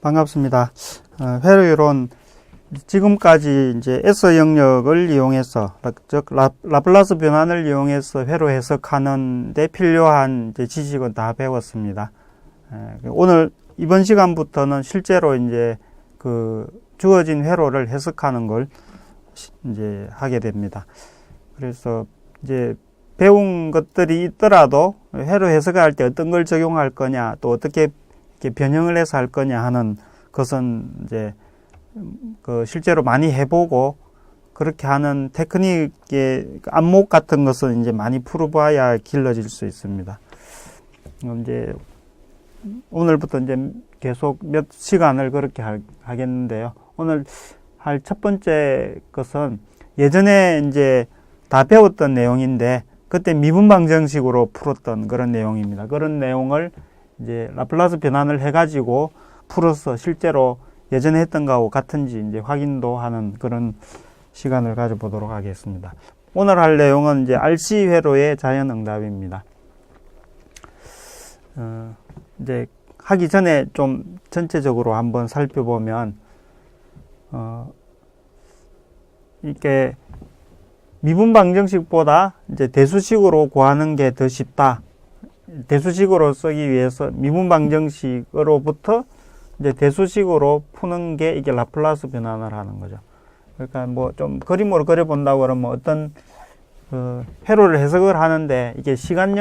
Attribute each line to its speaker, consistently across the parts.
Speaker 1: 반갑습니다. 회로 이론 지금까지 이제 S 영역을 이용해서 즉 라플라스 변환을 이용해서 회로 해석하는 데 필요한 이제 지식은 다 배웠습니다. 오늘 이번 시간부터는 실제로 이제 그 주어진 회로를 해석하는 걸 이제 하게 됩니다. 그래서 이제 배운 것들이 있더라도 회로 해석할 때 어떤 걸 적용할 거냐, 또 어떻게 이렇게 변형을 해서 할 거냐 하는 것은 이제 그 실제로 많이 해보고 그렇게 하는 테크닉의 안목 같은 것은 이제 많이 풀어봐야 길러질 수 있습니다. 이제 오늘부터 이제 계속 몇 시간을 그렇게 하겠는데요. 오늘 할 첫 번째 것은 예전에 이제 다 배웠던 내용인데 그때 미분방정식으로 풀었던 그런 내용입니다. 그런 내용을 이제 라플라스 변환을 해가지고 풀어서 실제로 예전에 했던 거하고 같은지 이제 확인도 하는 그런 시간을 가져보도록 하겠습니다. 오늘 할 내용은 이제 RC 회로의 자연응답입니다. 이제 하기 전에 좀 전체적으로 한번 살펴보면, 이게 미분방정식보다 이제 대수식으로 구하는 게 더 쉽다. 대수식으로 쓰기 위해서 미분방정식으로부터 이제 대수식으로 푸는 게 이게 라플라스 변환을 하는 거죠. 그러니까 뭐 좀 그림으로 그려본다고 그러면 어떤 회로를 해석을 하는데 이게 시간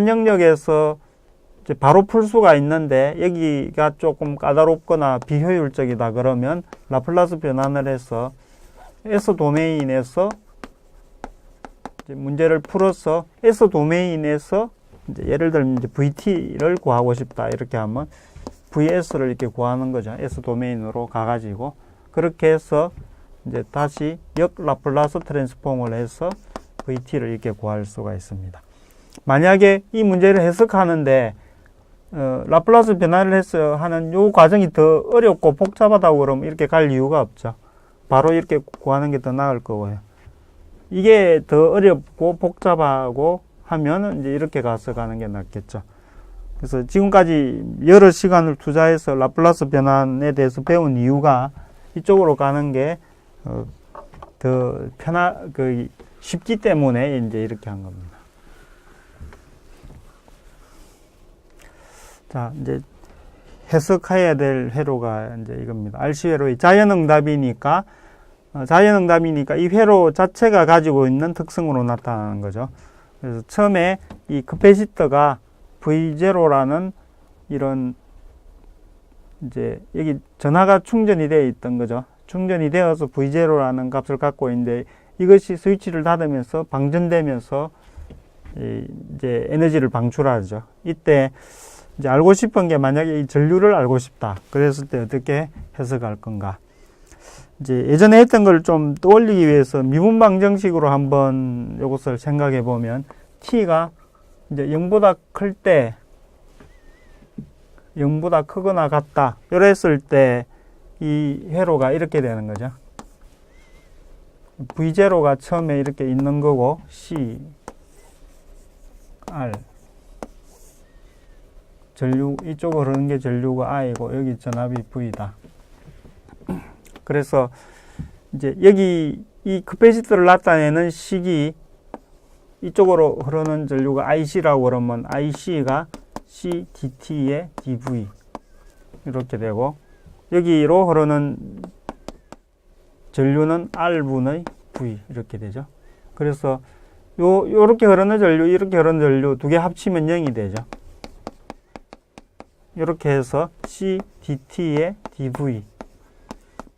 Speaker 1: 영역에서 이제 바로 풀 수가 있는데 여기가 조금 까다롭거나 비효율적이다 그러면 라플라스 변환을 해서 S 도메인에서 이제 문제를 풀어서 S 도메인에서 이제 예를 들면 이제 VT를 구하고 싶다 이렇게 하면 VS를 이렇게 구하는 거죠. S 도메인으로 가가지고 그렇게 해서 이제 다시 역 라플라스 트랜스폼을 해서 VT를 이렇게 구할 수가 있습니다. 만약에 이 문제를 해석하는데 라플라스 변화를 해서 하는 요 과정이 더 어렵고 복잡하다고 그러면 이렇게 갈 이유가 없죠. 바로 이렇게 구하는 게 더 나을 거고요. 이게 더 어렵고 복잡하고 하면은 이제 이렇게 가서 가는 게 낫겠죠. 그래서 지금까지 여러 시간을 투자해서 라플라스 변환에 대해서 배운 이유가 이쪽으로 가는 게 더 쉽기 때문에 이제 이렇게 한 겁니다. 자, 이제 해석해야 될 회로가 이제 이겁니다. RC 회로의 자연응답이니까 이 회로 자체가 가지고 있는 특성으로 나타나는 거죠. 그래서 처음에 이 커패시터가 V0라는 이런 이제 여기 전하가 충전이 되어 있던 거죠. 충전이 되어서 V0라는 값을 갖고 있는데 이것이 스위치를 닫으면서 방전되면서 이제 에너지를 방출하죠. 이때 이제 알고 싶은 게 만약에 이 전류를 알고 싶다. 그랬을 때 어떻게 해석할 건가? 이제 예전에 했던 걸 좀 떠올리기 위해서 미분방정식으로 한번 이것을 생각해 보면 t가 이제 0보다 클 때 0보다 크거나 같다. 이랬을 때 이 회로가 이렇게 되는 거죠. V0가 처음에 이렇게 있는 거고 C, R 전류 이쪽으로 흐르는 게 전류가 I고 여기 전압이 V다. 그래서 이제 여기 이 커패시터를 나타내는 식이 이쪽으로 흐르는 전류가 IC라고 그러면 IC가 CDT의 DV 이렇게 되고 여기로 흐르는 전류는 R분의 V 이렇게 되죠. 그래서 요렇게 흐르는 전류, 이렇게 흐르는 전류 두 개 합치면 0이 되죠. 이렇게 해서 CDT의 DV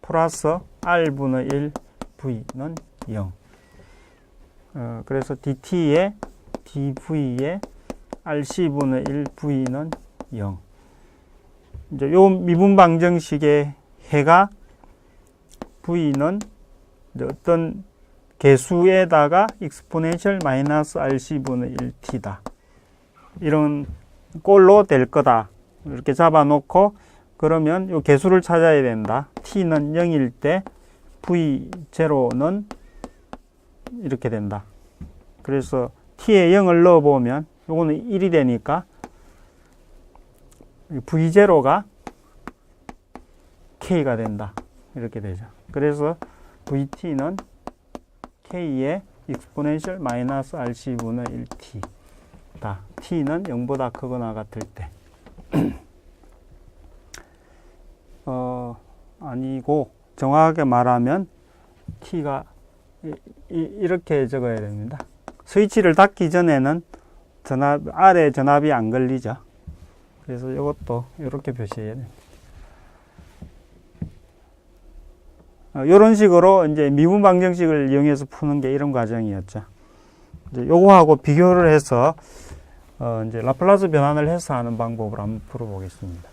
Speaker 1: 플러스 R분의 1 V는 0. 그래서 DT의 DV의 RC분의 1 V는 0. 이제 요 미분방정식의 해가 V는 이제 어떤 개수에다가 exponential 마이너스 RC분의 1T다. 이런 꼴로 될 거다. 이렇게 잡아놓고 그러면 요 개수를 찾아야 된다. t는 0일 때 v0는 이렇게 된다. 그래서 t에 0을 넣어보면 요거는 1이 되니까 V0가 K가 된다. 이렇게 되죠. 그래서 VT는 K의 exponential 마이너스 RC분의 1T다. T는 0보다 크거나 같을 때. 아니고, 정확하게 말하면 T가 이렇게 적어야 됩니다. 스위치를 닫기 전에는 아래 전압이 안 걸리죠. 그래서 이것도 이렇게 표시해야 됩니다. 이런 식으로 이제 미분 방정식을 이용해서 푸는 게 이런 과정이었죠. 이제 요거하고 비교를 해서 이제 라플라스 변환을 해서 하는 방법을 한번 풀어보겠습니다.